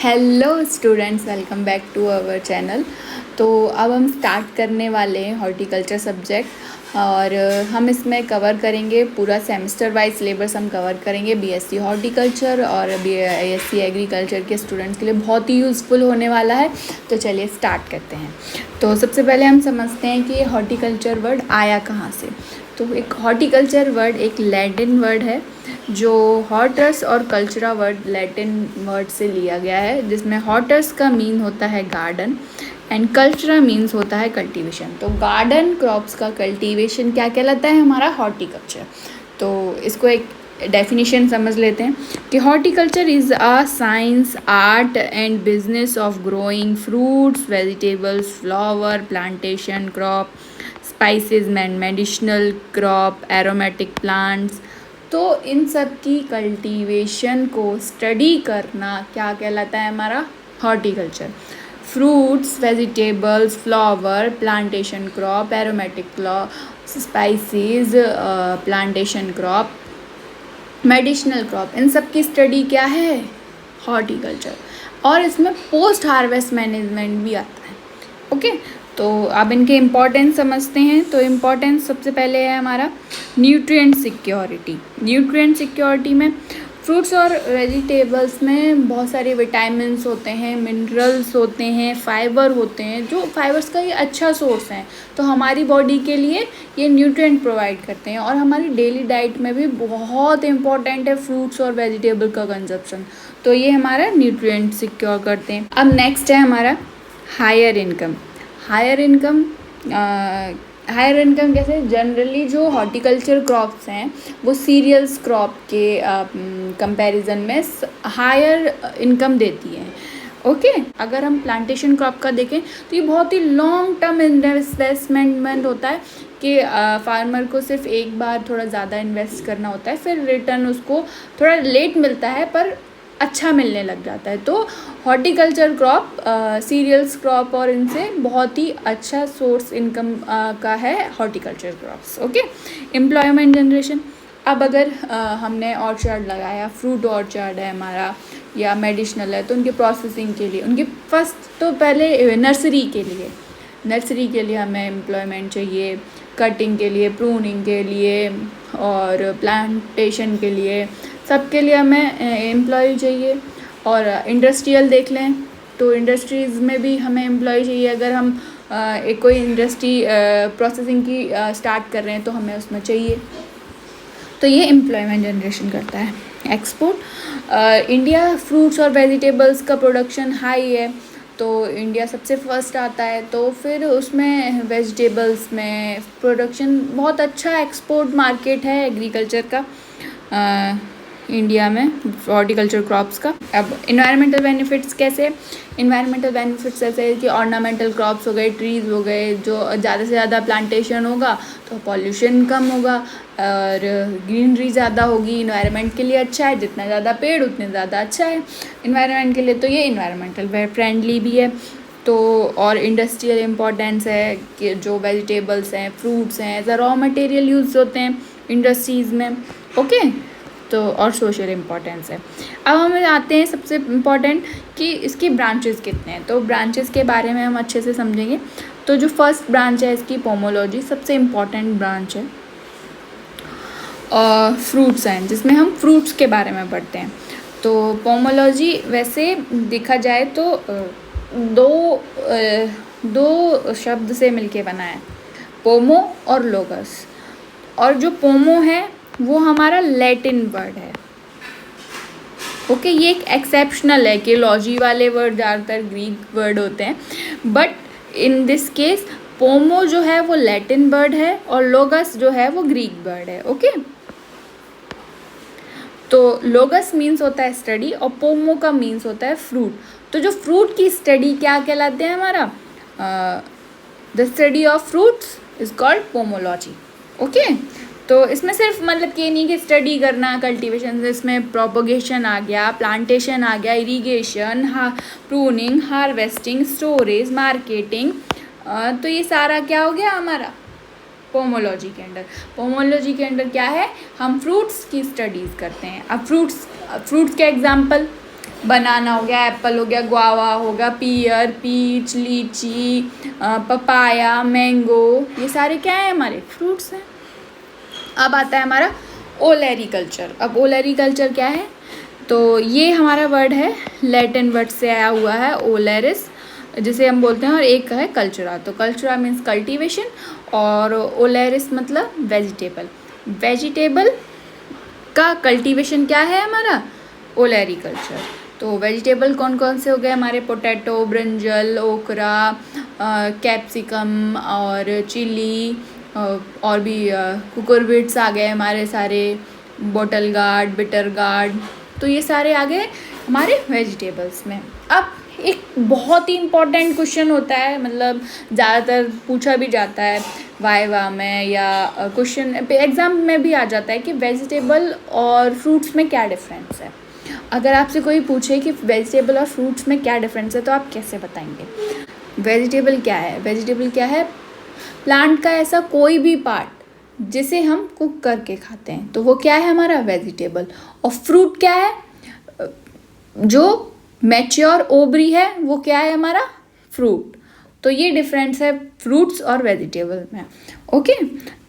Hello students, welcome back to our channel. तो अब हम स्टार्ट करने वाले हैं हॉर्टिकल्चर सब्जेक्ट और हम इसमें कवर करेंगे पूरा सेमेस्टर वाइज सिलेबस। हम कवर करेंगे बीएससी हॉर्टिकल्चर और बीएससी एग्रीकल्चर के स्टूडेंट्स के लिए बहुत ही यूज़फुल होने वाला है। तो चलिए स्टार्ट करते हैं। तो सबसे पहले हम समझते हैं कि हॉर्टिकल्चर वर्ड आया कहाँ से। तो एक हॉर्टिकल्चर वर्ड एक लैटिन वर्ड है जो हॉर्टस और कल्चरा वर्ड लैटिन वर्ड से लिया गया है, जिसमें हॉर्टस का मीन होता है गार्डन एंड कल्चरा मीन्स होता है कल्टीवेशन। तो गार्डन क्रॉप्स का कल्टीवेशन क्या कहलाता है? हमारा हॉर्टिकल्चर। तो इसको एक डेफिनेशन समझ लेते हैं कि horticulture is a science, art and business of growing fruits, vegetables, flower, plantation, crop, spices and medicinal crop, aromatic plants. तो इन सब की कल्टीवेशन को स्टडी करना क्या कहलाता है? हमारा horticulture. Fruits, vegetables, flower, plantation crop, aromatic crop, spices, plantation crop, medicinal crop, इन सब की स्टडी क्या है? हॉर्टिकल्चर। और इसमें पोस्ट हार्वेस्ट मैनेजमेंट भी आता है। ओके, तो अब इनके इम्पोर्टेंस समझते हैं। तो इम्पोर्टेंस सबसे पहले है हमारा न्यूट्रिएंट सिक्योरिटी। न्यूट्रिएंट सिक्योरिटी में फ्रूट्स और वेजिटेबल्स में बहुत सारे विटामिन्स होते हैं, मिनरल्स होते हैं, फाइबर होते हैं, जो फाइबर्स का ये अच्छा सोर्स है। तो हमारी बॉडी के लिए ये न्यूट्रिएंट प्रोवाइड करते हैं और हमारी डेली डाइट में भी बहुत इंपॉर्टेंट है फ्रूट्स और वेजिटेबल का कंजप्शन। तो ये हमारा न्यूट्रिएंट सिक्योर करते हैं। अब नेक्स्ट है हमारा हायर इनकम। हायर इनकम कैसे? जनरली जो हॉर्टिकल्चर क्रॉप्स हैं वो सीरियल्स क्रॉप के कंपैरिजन में हायर इनकम देती हैं। ओके, अगर हम प्लांटेशन क्रॉप का देखें तो ये बहुत ही लॉन्ग टर्म इन्वेस्टमेंट होता है कि फार्मर को सिर्फ एक बार थोड़ा ज़्यादा इन्वेस्ट करना होता है, फिर रिटर्न उसको थोड़ा लेट मिलता है पर अच्छा मिलने लग जाता है। तो हॉर्टिकल्चर क्रॉप सीरियल्स क्रॉप और इनसे बहुत ही अच्छा सोर्स इनकम का है horticulture crops. Okay, employment generation. अब अगर हमने ऑर्चर्ड लगाया, फ्रूट ऑर्चर्ड है हमारा या मेडिसिनल है, तो उनके प्रोसेसिंग के लिए, उनकी फर्स्ट तो पहले नर्सरी के लिए हमें एम्प्लॉयमेंट चाहिए, कटिंग के लिए, प्रूनिंग के लिए और प्लांटेशन के लिए, सबके लिए हमें एम्प्लॉय चाहिए। और इंडस्ट्रियल देख लें तो इंडस्ट्रीज़ में भी हमें एम्प्लॉय चाहिए। अगर हम एक कोई इंडस्ट्री प्रोसेसिंग की स्टार्ट कर रहे हैं तो हमें उसमें चाहिए। तो ये एम्प्लॉयमेंट जनरेशन करता है। एक्सपोर्ट, इंडिया फ्रूट्स और वेजिटेबल्स का प्रोडक्शन हाई है, तो इंडिया सबसे फर्स्ट आता है। तो फिर उसमें वेजिटेबल्स में प्रोडक्शन बहुत अच्छा, एक्सपोर्ट मार्केट है एग्रीकल्चर का इंडिया में, हॉर्टिकल्चर क्रॉप्स का। अब इन्वायरमेंटल बेनिफिट्स कैसे? इन्वायरमेंटल बेनिफिट्स ऐसे कि ऑर्नामेंटल क्रॉप्स हो गए, ट्रीज़ हो गए, जो ज़्यादा से ज़्यादा प्लांटेशन होगा तो पॉल्यूशन कम होगा और ग्रीनरी ज़्यादा होगी, इन्वायरमेंट के लिए अच्छा है। जितना ज़्यादा पेड़ उतने ज़्यादा अच्छा है इन्वायरमेंट के लिए। तो ये इन्वायरमेंटल फ्रेंडली भी है। तो और इंडस्ट्रियल इम्पोर्टेंस है कि जो वेजिटेबल्स हैं, फ्रूट्स हैं, as a raw material use होते हैं इंडस्ट्रीज़ में। ओके, तो और सोशल इम्पोर्टेंस है। अब हम आते हैं सबसे इम्पोर्टेंट कि इसकी ब्रांचेस कितने हैं। तो ब्रांचेस के बारे में हम अच्छे से समझेंगे। तो जो फर्स्ट ब्रांच है इसकी पोमोलॉजी, सबसे इम्पोर्टेंट ब्रांच है। और फ्रूट्स हैं जिसमें हम फ्रूट्स के बारे में पढ़ते हैं। तो पोमोलॉजी वैसे देखा जाए तो दो शब्द से मिलके बना है, पोमो और लोगस। और जो पोमो है वो हमारा लैटिन वर्ड है। ओके, ये एक एक्सेप्शनल है कि लॉजी वाले वर्ड ज़्यादातर ग्रीक वर्ड होते हैं, बट इन दिस केस पोमो जो है वो लैटिन वर्ड है और लोगस जो है वो ग्रीक वर्ड है। ओके, तो लोगस मीन्स होता है स्टडी और पोमो का मीन्स होता है फ्रूट। तो जो फ्रूट की स्टडी क्या कहलाते हैं? हमारा the study of fruits is called pomology. Okay, तो इसमें सिर्फ मतलब कि नहीं कि स्टडी करना कल्टीवेशन, इसमें प्रोपोगेशन आ गया, प्लांटेशन आ गया, irrigation, pruning, harvesting, storage, marketing, तो ये सारा क्या हो गया हमारा पोमोलॉजी के अंडर। पोमोलॉजी के अंडर क्या है? हम फ्रूट्स की स्टडीज़ करते हैं। अब फ्रूट्स के एग्जाम्पल बनाना हो गया, एप्पल हो गया, गुआवा हो गया, पीयर, पीच, लीची, पपाया, मैंगो, ये सारे क्या हैं हमारे फ्रूट्स हैं। अब आता है हमारा ओलेरिकल्चर। अब ओलेरिकल्चर क्या है, तो ये हमारा वर्ड है, लैटिन वर्ड से आया हुआ है ओलेरिस, जिसे हम बोलते हैं, और एक है कल्चरा। तो कल्चरा मीन्स कल्टीवेशन और ओलेरिस मतलब वेजिटेबल। वेजिटेबल का कल्टीवेशन क्या है हमारा, ओलेरिकल्चर। तो वेजिटेबल कौन कौन से हो गए हमारे, पोटैटो, ब्रिंजल, ओकरा, कैप्सिकम और चिली, और भी कुकुरबिट्स आ गए हमारे सारे, बॉटल गार्ड, बिटर गार्ड, तो ये सारे आ गए हमारे वेजिटेबल्स में। अब एक बहुत ही इम्पॉर्टेंट क्वेश्चन होता है, मतलब ज़्यादातर पूछा भी जाता है वाइवा में या क्वेश्चन एग्ज़ाम में भी आ जाता है कि वेजिटेबल और फ्रूट्स में क्या डिफरेंस है। अगर आपसे कोई पूछे कि वेजिटेबल और फ्रूट्स में क्या डिफरेंस है तो आप कैसे बताएंगे। वेजिटेबल क्या है, वेजिटेबल क्या है, प्लांट का ऐसा कोई भी पार्ट जिसे हम कुक करके खाते हैं तो वो क्या है हमारा वेजिटेबल। और फ्रूट क्या है, जो मैच्योर ओवरी है वो क्या है हमारा फ्रूट। तो ये डिफरेंस है फ्रूट्स और वेजिटेबल में। ओके,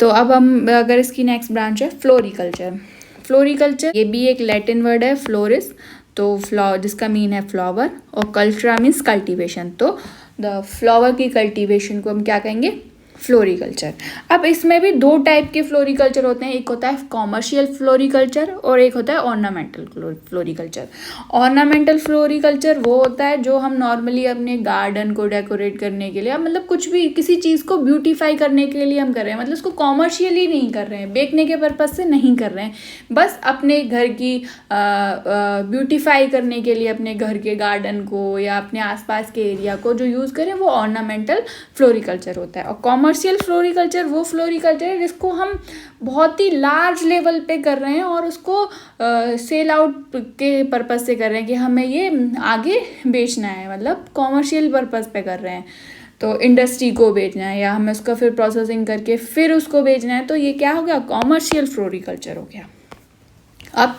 तो अब हम अगर इसकी नेक्स्ट ब्रांच है फ्लोरिकल्चर। फ्लोरिकल्चर ये भी एक लैटिन वर्ड है, फ्लोरिस, तो जिसका मीन है फ्लावर, और कल्चरा मीन्स कल्टीवेशन। तो द फ्लावर की कल्टीवेशन को हम क्या कहेंगे, फ्लोरिकल्चर। अब इसमें भी दो टाइप के फ्लोरिकल्चर होते हैं, एक होता है कॉमर्शियल फ्लोरिकल्चर और एक होता है ऑर्नामेंटल फ्लोरिकल्चर। ऑर्नामेंटल फ्लोरिकल्चर वो होता है जो हम नॉर्मली अपने गार्डन को डेकोरेट करने के लिए, मतलब कुछ भी किसी चीज़ को ब्यूटीफाई करने के लिए हम कर रहे हैं, मतलब उसको कॉमर्शियली नहीं कर रहे हैं, बेचने के पर्पज़ से नहीं कर रहे हैं, बस अपने घर की ब्यूटीफाई करने के लिए अपने घर के गार्डन को या अपने आसपास के एरिया को जो यूज़ करें वो ऑर्नामेंटल फ्लोरिकल्चर होता है। और कॉमर्शियल फ्लोरिकल्चर वो फ्लोरिकल्चर है जिसको हम बहुत ही लार्ज लेवल पे कर रहे हैं और उसको सेल आउट के पर्पज़ से कर रहे हैं कि हमें ये आगे बेचना है, मतलब कॉमर्शियल पर्पज़ पे कर रहे हैं, तो इंडस्ट्री को बेचना है या हमें उसका फिर प्रोसेसिंग करके फिर उसको बेचना है, तो ये क्या हो गया, कॉमर्शियल फ्लोरिकल्चर हो गया। अब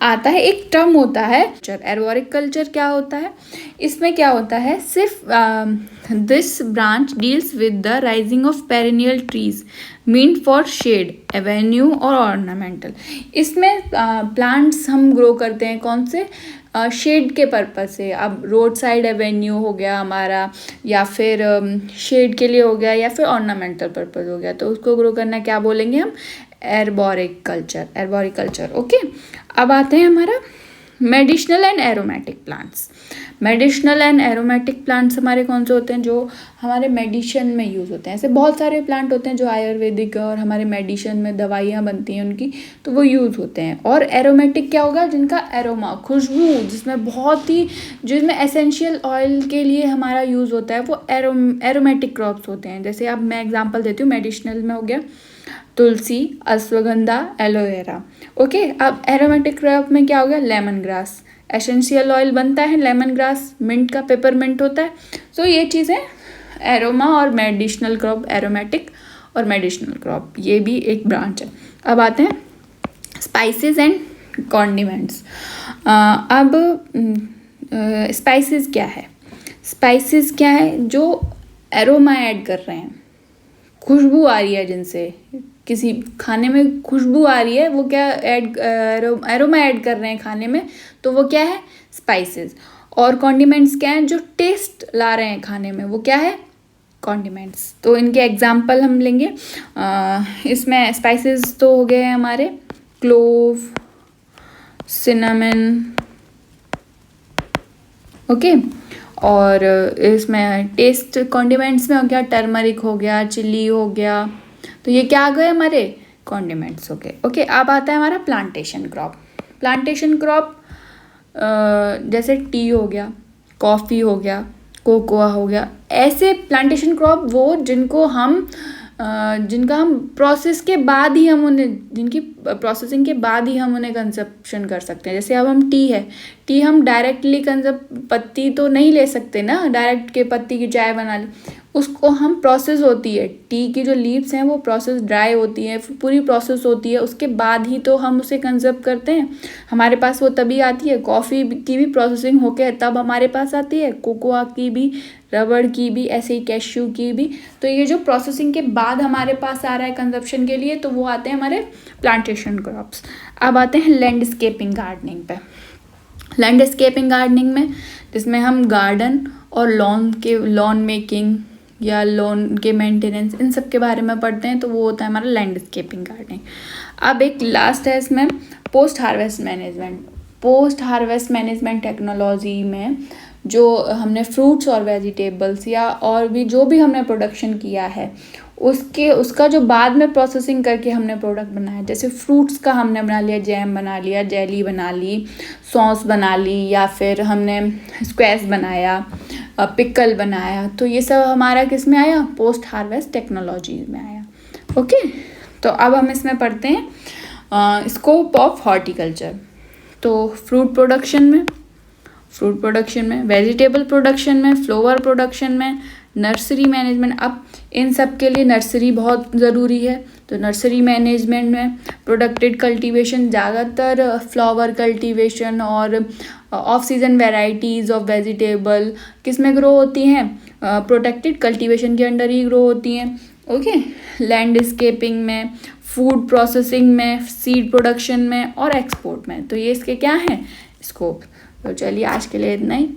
आता है एक टर्म होता है एर्बोरिक कल्चर। क्या होता है इसमें, क्या होता है, सिर्फ this branch deals with the raising of perennial trees mean for shade, avenue और ऑर्नामेंटल। इसमें प्लांट्स हम ग्रो करते हैं कौन से, शेड के पर्पज़ से। अब रोड साइड एवेन्यू हो गया हमारा, या फिर शेड के लिए हो गया, या फिर ऑर्नामेंटल पर्पज़ हो गया, तो उसको ग्रो करना क्या बोलेंगे हम, एर्बोरिक कल्चर। ओके, अब आते हैं हमारा medicinal and aromatic plants. Medicinal and aromatic plants हमारे कौन से होते हैं, जो हमारे मेडिसिन में यूज़ होते हैं। ऐसे बहुत सारे प्लांट होते हैं जो आयुर्वेदिक और हमारे मेडिसिन में दवाइयाँ बनती हैं उनकी, तो वो यूज़ होते हैं। और एरोमेटिक क्या होगा, जिनका एरोमा, खुशबू, जिसमें बहुत ही, जिसमें एसेंशियल ऑयल के लिए हमारा यूज़ होता है, वो एरोमेटिक क्रॉप्स होते हैं। जैसे अब मैं एग्जांपल देती हूँ, मेडिसिनल में हो गया तुलसी, अश्वगंधा, एलोवेरा। ओके, अब एरोमेटिक क्रॉप में क्या हो गया, लेमन ग्रास, एसेंशियल ऑयल बनता है लेमन ग्रास, मिंट का पेपरमिंट होता है। तो ये चीज़ें एरोमा और मेडिसिनल क्रॉप, एरोमेटिक और मेडिसिनल क्रॉप, ये भी एक ब्रांच है। अब आते हैं स्पाइसेस एंड कॉन्डिमेंट्स। अब स्पाइसेस क्या है, स्पाइसेस क्या है, जो एरोमा ऐड कर रहे हैं, खुशबू आ रही है, जिनसे किसी खाने में खुशबू आ रही है, वो क्या एरोमा ऐड कर रहे हैं खाने में, तो वो क्या है, स्पाइसेस। और कॉन्डिमेंट्स क्या हैं, जो टेस्ट ला रहे हैं खाने में, वो क्या है, कॉन्डिमेंट्स। तो इनके एग्जांपल हम लेंगे। इसमें स्पाइसेस तो हो गए हैं हमारे क्लोव, सिनेमन, ओके। और इसमें टेस्ट कॉन्डिमेंट्स में हो गया टर्मरिक हो गया, चिली हो गया, तो ये क्या आ गए हमारे कॉन्डिमेंट्स हो गए। ओके, अब आता है हमारा प्लांटेशन क्रॉप। प्लांटेशन क्रॉप जैसे टी हो गया, कॉफ़ी हो गया, कोकोआ हो गया, ऐसे प्लांटेशन क्रॉप वो जिनका हम प्रोसेस के बाद ही हम उन्हें, जिनकी प्रोसेसिंग के बाद ही हम उन्हें कंजप्शन कर सकते हैं। जैसे अब हम टी हम डायरेक्टली पत्ती तो नहीं ले सकते ना, डायरेक्ट के पत्ती की चाय बना ली, उसको हम प्रोसेस होती है, टी की जो लीव्स हैं वो प्रोसेस ड्राई होती है, पूरी प्रोसेस होती है, उसके बाद ही तो हम उसे कंजर्व करते हैं। हमारे पास वो तभी आती है, कॉफ़ी की भी प्रोसेसिंग होके तब हमारे पास आती है, कोकोआ की भी, रबड़ की भी, ऐसे ही कैश्यू की भी। तो ये जो प्रोसेसिंग के बाद हमारे पास आ रहा है कंजप्शन के लिए, तो वो आते हैं हमारे प्लांटेशन क्रॉप्स। अब आते हैं लैंडस्केपिंग गार्डनिंग पे। लैंडस्केपिंग गार्डनिंग में जिसमें हम गार्डन और लॉन मेकिंग या लॉन के मेंटेनेंस इन सब के बारे में पढ़ते हैं, तो वो होता है हमारा लैंडस्केपिंग गार्डनिंग। अब एक लास्ट है इसमें post harvest management. Post harvest management technology में जो हमने फ्रूट्स और वेजिटेबल्स या और भी जो भी हमने प्रोडक्शन किया है उसका जो बाद में प्रोसेसिंग करके हमने प्रोडक्ट बनाया, जैसे फ्रूट्स का हमने बना लिया, जैम बना लिया, जेली बना ली, सॉस बना ली, या फिर हमने स्क्वैश बनाया, पिकल बनाया, तो ये सब हमारा किस में आया, पोस्ट हार्वेस्ट टेक्नोलॉजी में आया। ओके, तो अब हम इसमें पढ़ते हैं स्कोप ऑफ हॉर्टिकल्चर। तो फ्रूट प्रोडक्शन में, वेजिटेबल प्रोडक्शन में, फ्लावर प्रोडक्शन में, नर्सरी मैनेजमेंट। अब इन सब के लिए नर्सरी बहुत ज़रूरी है, तो नर्सरी मैनेजमेंट में प्रोडक्टेड कल्टीवेशन, ज़्यादातर फ्लावर कल्टीवेशन और off season varieties of vegetable किस में ग्रो होती हैं, प्रोटेक्टेड कल्टीवेशन के अंडर ही ग्रो होती हैं। ओके, लैंडस्केपिंग में, फूड प्रोसेसिंग में, सीड प्रोडक्शन में और एक्सपोर्ट में। तो ये इसके क्या हैं, स्कोप। तो चलिए आज के लिए इतना ही।